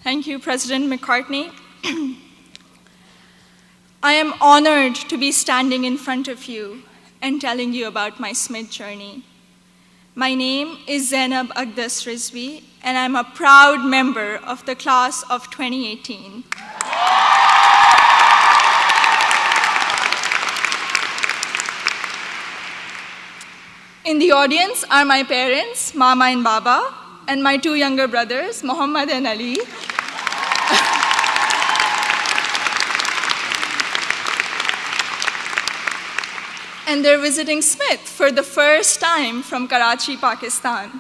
Thank you, President McCartney. I am honored to be standing in front of you and telling you about my Smith journey. My name is Zainab Aqdas Rizvi, and I'm a proud member of the class of 2018. In the audience are my parents, Mama and Baba, and my two younger brothers, Muhammad and Ali. And they're visiting Smith for the first time from Karachi, Pakistan.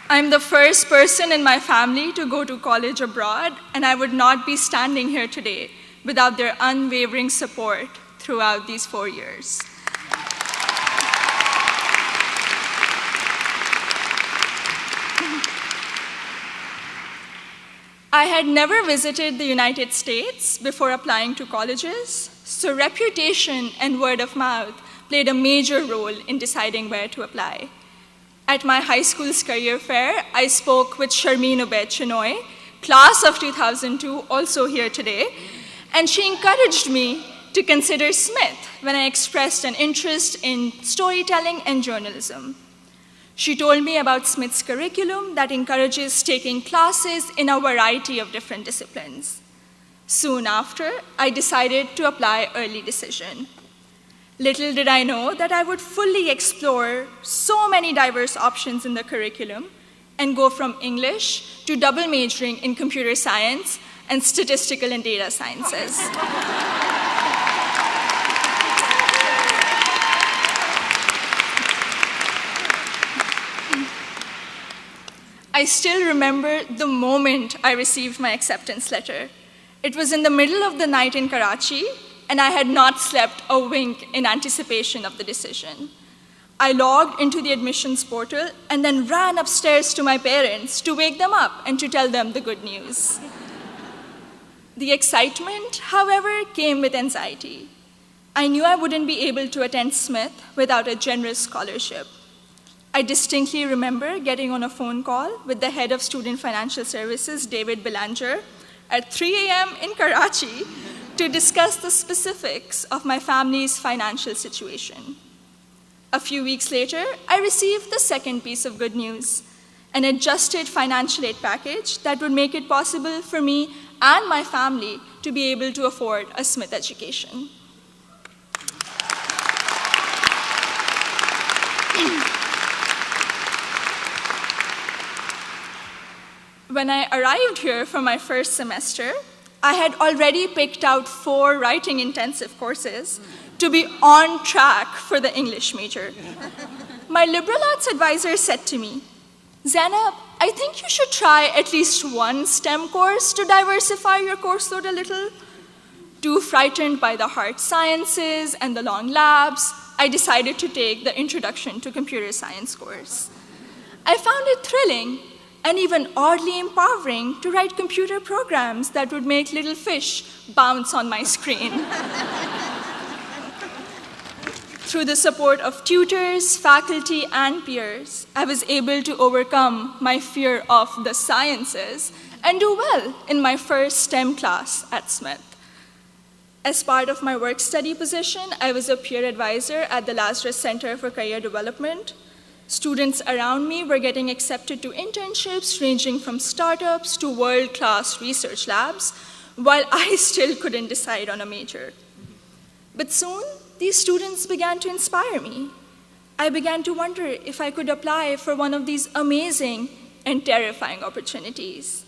I'm the first person in my family to go to college abroad, and I would not be standing here today without their unwavering support throughout these 4 years. I had never visited the United States before applying to colleges, so reputation and word of mouth played a major role in deciding where to apply. At my high school's career fair, I spoke with Sharmeen Ubaid Chinoy, class of 2002, also here today, and she encouraged me to consider Smith when I expressed an interest in storytelling and journalism. She told me about Smith's curriculum that encourages taking classes in a variety of different disciplines. Soon after, I decided to apply early decision. Little did I know that I would fully explore so many diverse options in the curriculum and go from English to double majoring in computer science and statistical and data sciences. I still remember the moment I received my acceptance letter. It was in the middle of the night in Karachi, and I had not slept a wink in anticipation of the decision. I logged into the admissions portal and then ran upstairs to my parents to wake them up and to tell them the good news. The excitement, however, came with anxiety. I knew I wouldn't be able to attend Smith without a generous scholarship. I distinctly remember getting on a phone call with the head of Student Financial Services, David Belanger, at 3 a.m. in Karachi to discuss the specifics of my family's financial situation. A few weeks later, I received the second piece of good news, an adjusted financial aid package that would make it possible for me and my family to be able to afford a Smith education. When I arrived here for my first semester, I had already picked out 4 writing-intensive courses to be on track for the English major. My liberal arts advisor said to me, "Zainab, I think you should try at least one STEM course to diversify your course load a little." Too frightened by the hard sciences and the long labs, I decided to take the Introduction to Computer Science course. I found it thrilling and even oddly empowering to write computer programs that would make little fish bounce on my screen. Through the support of tutors, faculty, and peers, I was able to overcome my fear of the sciences and do well in my first STEM class at Smith. As part of my work-study position, I was a peer advisor at the Lazarus Center for Career Development. Students around me were getting accepted to internships ranging from startups to world-class research labs, while I still couldn't decide on a major. But soon, these students began to inspire me. I began to wonder if I could apply for one of these amazing and terrifying opportunities.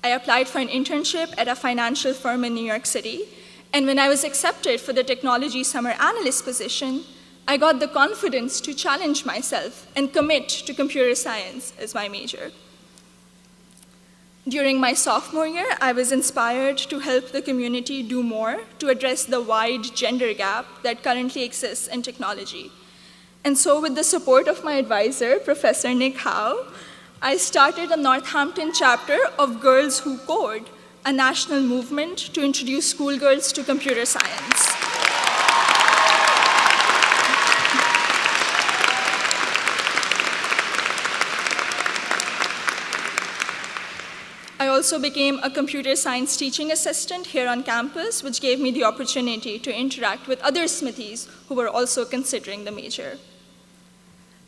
I applied for an internship at a financial firm in New York City, and when I was accepted for the technology summer analyst position, I got the confidence to challenge myself and commit to computer science as my major. During my sophomore year, I was inspired to help the community do more to address the wide gender gap that currently exists in technology. And so with the support of my advisor, Professor Nick Howe, I started a Northampton chapter of Girls Who Code, a national movement to introduce schoolgirls to computer science. also became a computer science teaching assistant here on campus, which gave me the opportunity to interact with other Smithies who were also considering the major.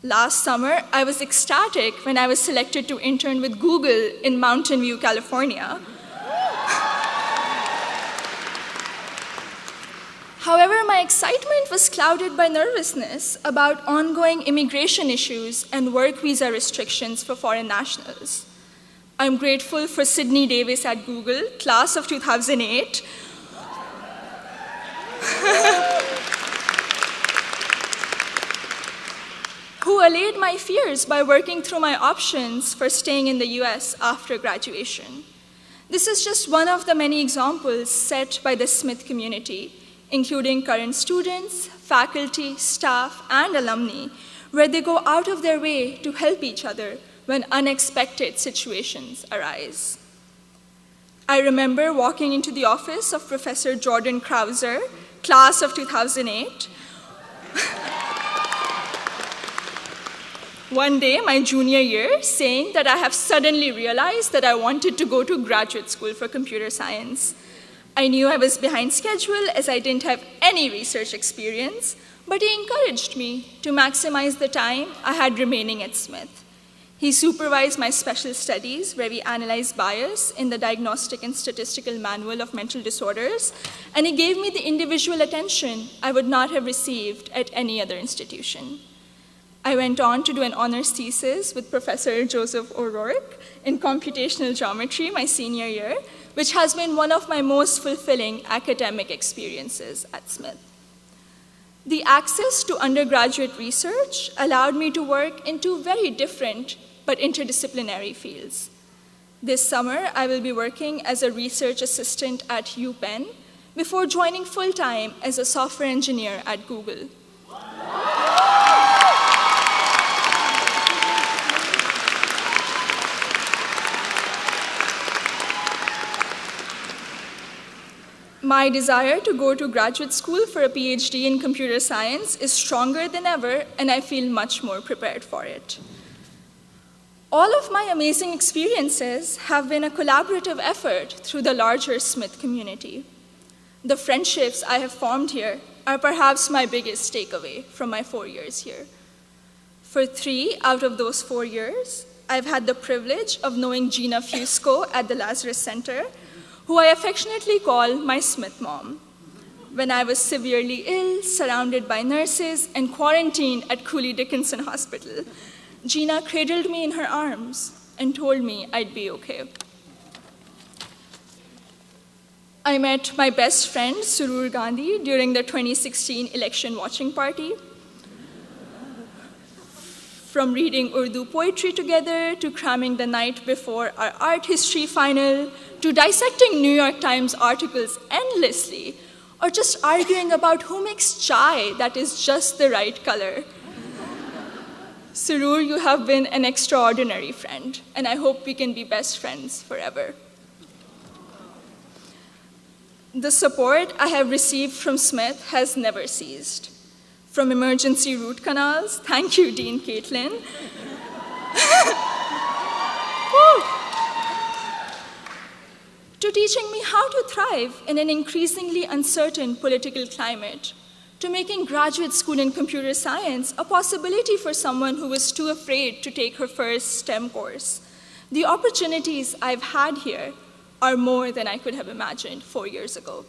Last summer, I was ecstatic when I was selected to intern with Google in Mountain View, California. However, my excitement was clouded by nervousness about ongoing immigration issues and work visa restrictions for foreign nationals. I'm grateful for Sydney Davis at Google, class of 2008, who allayed my fears by working through my options for staying in the US after graduation. This is just one of the many examples set by the Smith community, including current students, faculty, staff, and alumni, where they go out of their way to help each other when unexpected situations arise. I remember walking into the office of Professor Jordan Krauser, class of 2008, one day, my junior year, saying that I have suddenly realized that I wanted to go to graduate school for computer science. I knew I was behind schedule as I didn't have any research experience, but he encouraged me to maximize the time I had remaining at Smith. He supervised my special studies, where we analyzed bias in the Diagnostic and Statistical Manual of Mental Disorders, and he gave me the individual attention I would not have received at any other institution. I went on to do an honors thesis with Professor Joseph O'Rourke in computational geometry my senior year, which has been one of my most fulfilling academic experiences at Smith. The access to undergraduate research allowed me to work in two very different but interdisciplinary fields. This summer, I will be working as a research assistant at UPenn before joining full-time as a software engineer at Google. My desire to go to graduate school for a PhD in computer science is stronger than ever, and I feel much more prepared for it. All of my amazing experiences have been a collaborative effort through the larger Smith community. The friendships I have formed here are perhaps my biggest takeaway from my 4 years here. For 3 out of those 4 years, I've had the privilege of knowing Gina Fusco at the Lazarus Center, who I affectionately call my Smith mom. When I was severely ill, surrounded by nurses, and quarantined at Cooley Dickinson Hospital, Gina cradled me in her arms and told me I'd be okay. I met my best friend, Surur Gandhi, during the 2016 election watching party. From reading Urdu poetry together, to cramming the night before our art history final, to dissecting New York Times articles endlessly, or just arguing about who makes chai that is just the right color. Surur, you have been an extraordinary friend, and I hope we can be best friends forever. The support I have received from Smith has never ceased. From emergency root canals, thank you, Dean Caitlin, to teaching me how to thrive in an increasingly uncertain political climate, to making graduate school in computer science a possibility for someone who was too afraid to take her first STEM course. The opportunities I've had here are more than I could have imagined 4 years ago.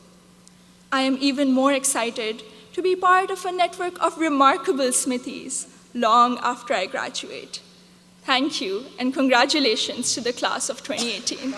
I am even more excited to be part of a network of remarkable Smithies long after I graduate. Thank you, and congratulations to the class of 2018.